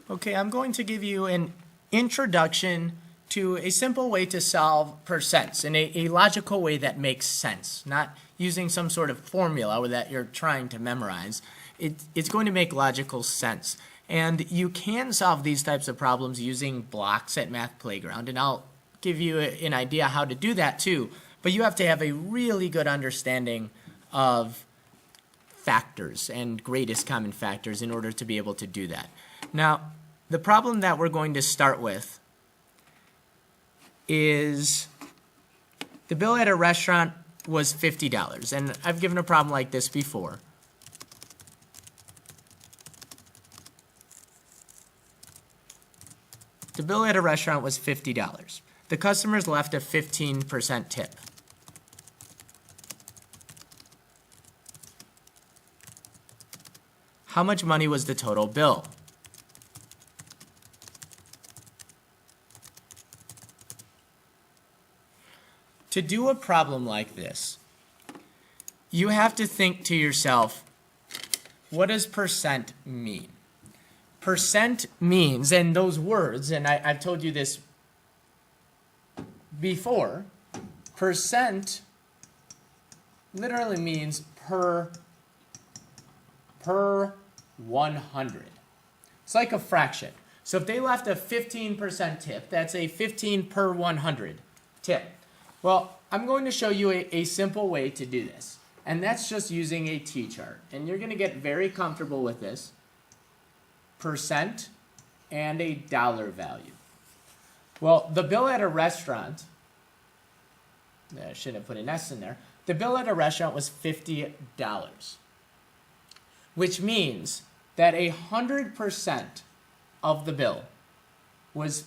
Okay, I'm going to give you an introduction to a simple way to solve percents in a logical way that makes sense, not using some sort of formula that you're trying to memorize. It's going to make logical sense. And you can solve these types of problems using blocks at Math Playground, and I'll give you an idea how to do that too. But you have to have a really good understanding of factors and greatest common factors in order to be able to do that. Now, the problem that we're going to start with is the bill at a restaurant was $50, and I've given a problem like this before. The bill at a restaurant was $50. The customers left a 15% tip. How much money was the total bill? To do a problem like this, you have to think to yourself, what does percent mean? Percent means, and those words, and I've told you this before, percent literally means per 100. It's like a fraction. So if they left a 15% tip, that's a 15 per 100 tip. Well, I'm going to show you a simple way to do this, and that's just using a T-chart. And you're going to get very comfortable with this. Percent and a dollar value. Well, the bill at a restaurant, I shouldn't have put an S in there. The bill at a restaurant was $50, which means that 100% of the bill was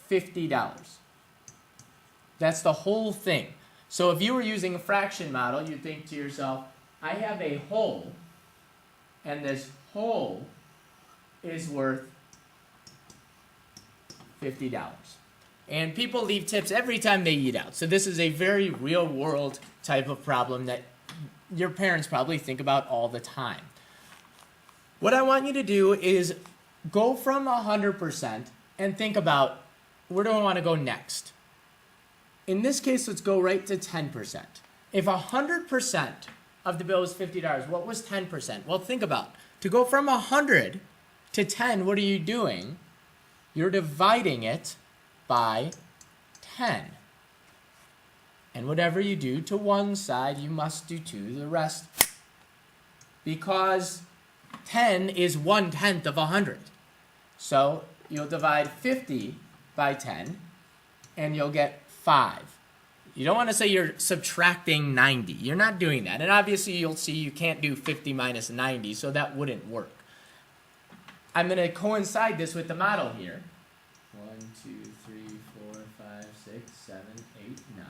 $50. That's the whole thing. So if you were using a fraction model, you'd think to yourself, I have a whole, and this whole is worth $50. And people leave tips every time they eat out. So this is a very real world type of problem that your parents probably think about all the time. What I want you to do is go from 100% and think about where do I want to go next? In this case, let's go right to 10%. If 100% of the bill is $50, what was 10%? Well, think about it. To go from 100 to 10, what are you doing? You're dividing it by 10. And whatever you do to one side, you must do to the rest. Because 10 is 1/10 of 100. So you'll divide 50 by 10, and you'll get 5. You don't want to say you're subtracting 90. You're not doing that. And obviously, you'll see you can't do 50 minus 90, so that wouldn't work. I'm going to coincide this with the model here. 1, 2, 3, 4, 5, 6, 7, 8, 9.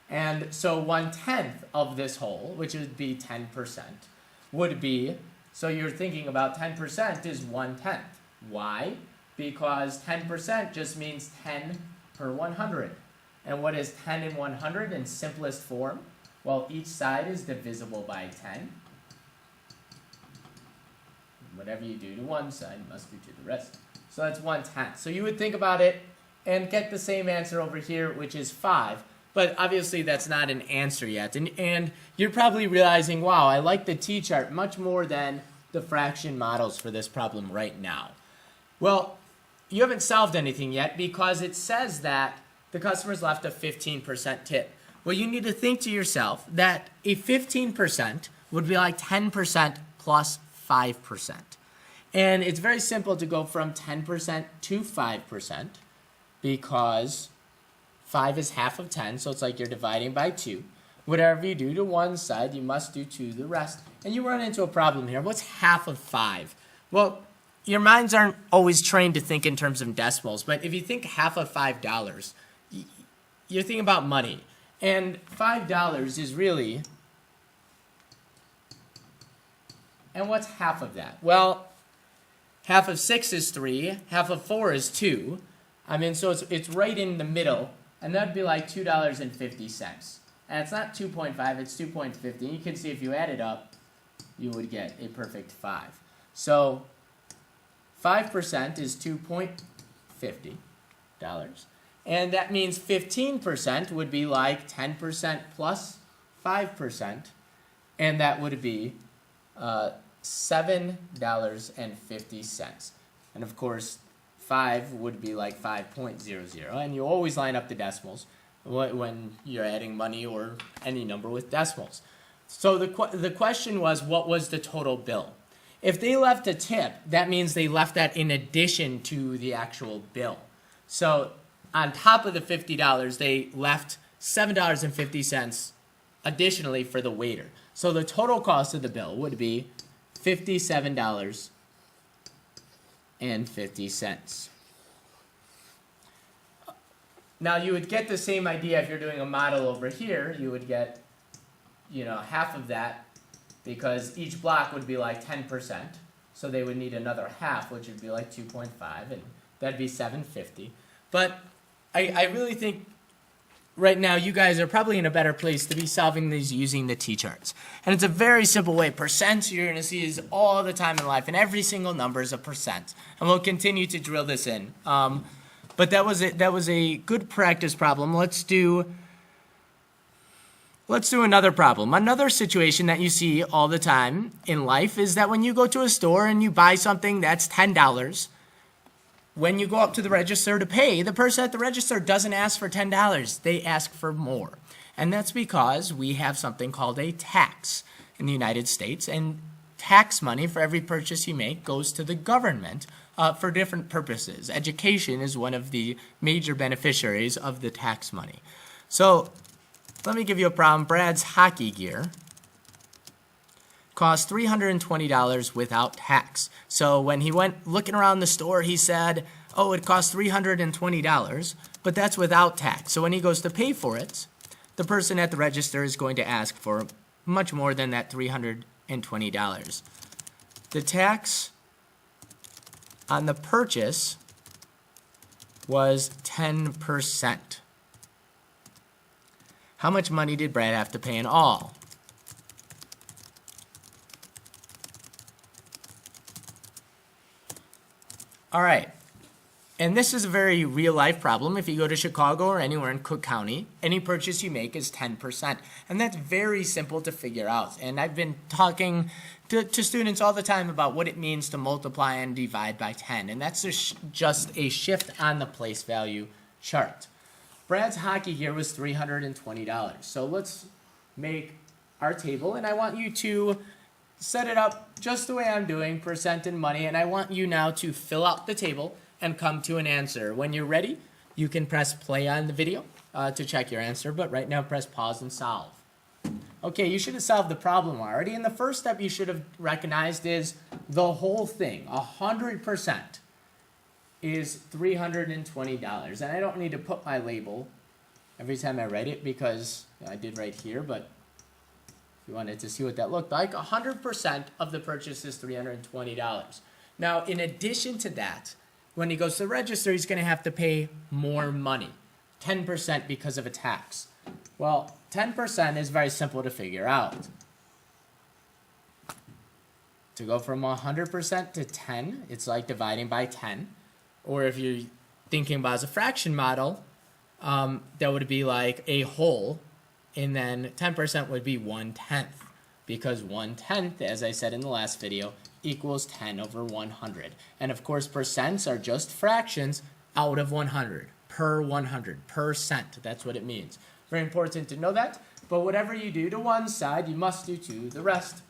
And so 1/10 of this whole, which would be 10%, would be, so you're thinking about 10% is 1/10. Why? Because 10% just means 10 per 100. And what is 10 and 100 in simplest form? Well, each side is divisible by 10. Whatever you do to one side, you must do to the rest. So that's 1/10. So you would think about it and get the same answer over here, which is 5. But obviously, that's not an answer yet. And you're probably realizing, wow, I like the T-chart much more than the fraction models for this problem right now. Well, you haven't solved anything yet because it says that the customers left a 15% tip. Well, you need to think to yourself that a 15% would be like 10% plus 5%. And it's very simple to go from 10% to 5% because 5 is half of 10, so it's like you're dividing by 2. Whatever you do to one side, you must do to the rest. And you run into a problem here. What's half of 5? Well, your minds aren't always trained to think in terms of decimals, but if you think half of $5, you're thinking about money. And $5 is really, and what's half of that? Well, half of 6 is 3, half of 4 is 2. I mean, so it's right in the middle, and that'd be like $2.50. And it's not 2.5, it's 2.50. And you can see if you add it up, you would get a perfect 5. So 5% is $2.50. And that means 15% would be like 10% plus 5. And that would be $7.50. And of course, 5 would be like 5.00. And you always line up the decimals when you're adding money or any number with decimals. So the question was, what was the total bill? If they left a tip, that means they left that in addition to the actual bill. So on top of the $50, they left $7.50 additionally for the waiter. So the total cost of the bill would be $57.50. Now you would get the same idea if you're doing a model over here. You would get, half of that, because each block would be like 10%. So they would need another half, which would be like 2.5, and that'd be $7.50. But I really think right now you guys are probably in a better place to be solving these using the T-charts. And it's a very simple way. Percents you're going to see is all the time in life, and every single number is a percent. And we'll continue to drill this in. But that was a good practice problem. Let's do another problem. Another situation that you see all the time in life is that when you go to a store and you buy something that's $10, when you go up to the register to pay, the person at the register doesn't ask for $10. They ask for more. And that's because we have something called a tax in the United States. And tax money for every purchase you make goes to the government for different purposes. Education is one of the major beneficiaries of the tax money. So let me give you a problem. Brad's hockey gear cost $320 without tax. So when he went looking around the store, he said, oh, it costs $320, but that's without tax. So when he goes to pay for it, the person at the register is going to ask for much more than that $320. The tax on the purchase was 10%. How much money did Brad have to pay in all? All right, and this is a very real-life problem. If you go to Chicago or anywhere in Cook County, any purchase you make is 10%, and that's very simple to figure out. And I've been talking to students all the time about what it means to multiply and divide by 10, and that's just a shift on the place value chart. Brad's hockey gear was $320, so let's make our table, and I want you to set it up just the way I'm doing, percent and money, and I want you now to fill out the table and come to an answer. When you're ready, you can press play on the video to check your answer, but right now press pause and solve. Okay, you should have solved the problem already, and the first step you should have recognized is the whole thing, 100% is $320, and I don't need to put my label every time I write it because I did right here, but you wanted to see what that looked like, 100% of the purchase is $320. Now, in addition to that, when he goes to the register, he's going to have to pay more money, 10% because of a tax. Well, 10% is very simple to figure out. To go from 100% to 10, it's like dividing by 10. Or if you're thinking about as a fraction model, that would be like a whole. And then 10% would be 1/10, because 1/10, as I said in the last video, equals 10 over 100. And of course, percents are just fractions out of 100, per 100, percent. That's what it means. Very important to know that. But whatever you do to one side, you must do to the rest.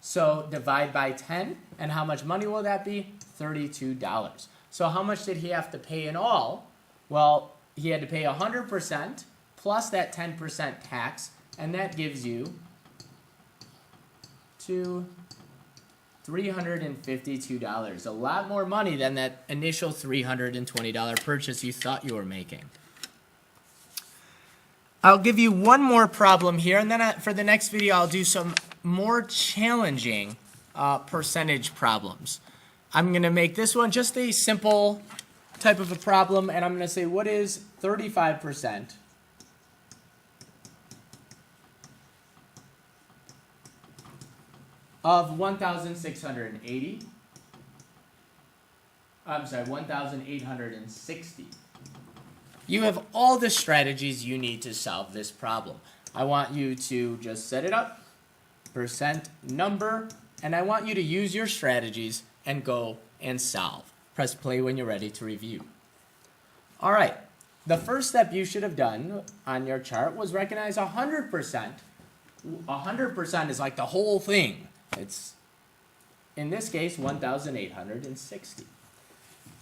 So divide by 10, and how much money will that be? $32. So how much did he have to pay in all? Well, he had to pay 100%. Plus that 10% tax, and that gives you $352. A lot more money than that initial $320 purchase you thought you were making. I'll give you one more problem here, and then for the next video I'll do some more challenging percentage problems. I'm going to make this one just a simple type of a problem, and I'm going to say, what is 35% of 1,680 I'm sorry, 1,860. You have all the strategies you need to solve this problem. I want you to just set it up, percent number, and I want you to use your strategies and go and solve. Press play when you're ready to review. All right, the first step you should have done on your chart was recognize 100%. 100% is like the whole thing. It's, in this case, 1,860.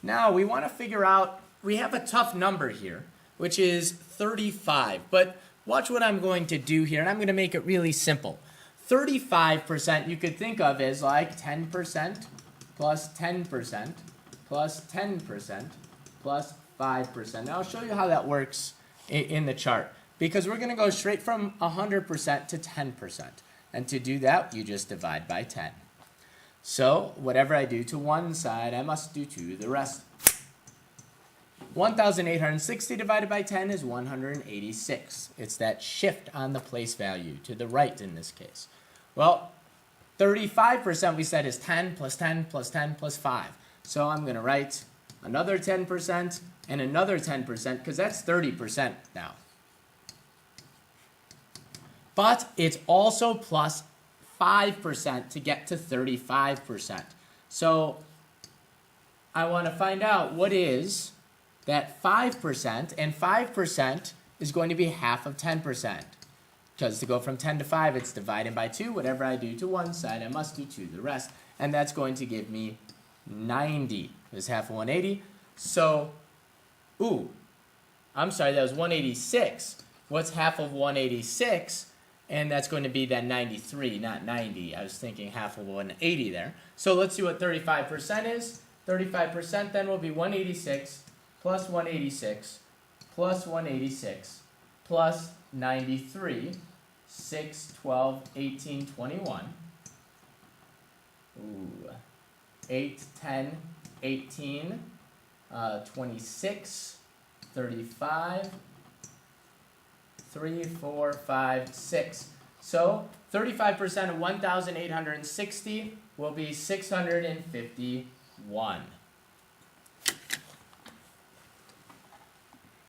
Now we want to figure out, we have a tough number here, which is 35. But watch what I'm going to do here, and I'm going to make it really simple. 35% you could think of as like 10% plus 10% plus 10% plus 5%. Now I'll show you how that works in the chart, because we're going to go straight from 100% to 10%. And to do that, you just divide by 10. So whatever I do to one side, I must do to the rest. 1,860 divided by 10 is 186. It's that shift on the place value to the right in this case. Well, 35% we said is 10 plus 10 plus 10 plus 5. So I'm going to write another 10% and another 10% because that's 30% now. But it's also plus 5% to get to 35%. So I want to find out what is that 5%, and 5% is going to be half of 10%. Because to go from 10 to 5, it's divided by 2. Whatever I do to one side, I must do to the rest. And that's going to give me 90. It's half of 180. So, I'm sorry, that was 186. What's half of 186? And that's going to be then 93, not 90. I was thinking half of 180 there. So let's see what 35% is. 35% then will be 186 plus 186 plus 186 plus 93, 6, 12, 18, 21. 8, 10, 18, 26, 35, 3, 4, 5, 6. So 35% of 1,860 will be 651.